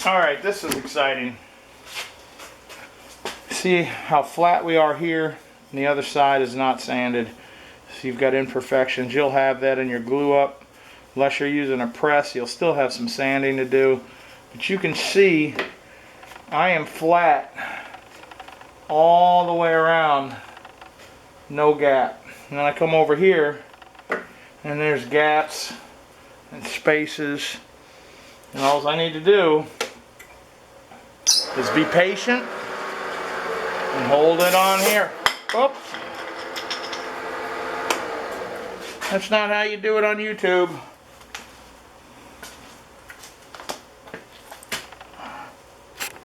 Alright, this is exciting. See how flat we are here, and the other side is not sanded. So you've got imperfections. You'll have that in your glue up. Unless you're using a press, you'll still have some sanding to do. But you can see I am flat all the way around, no gap. And then I come over here and there's gaps and spaces, and all I need to do is be patient and hold it on here. Oops. That's not how you do it on YouTube.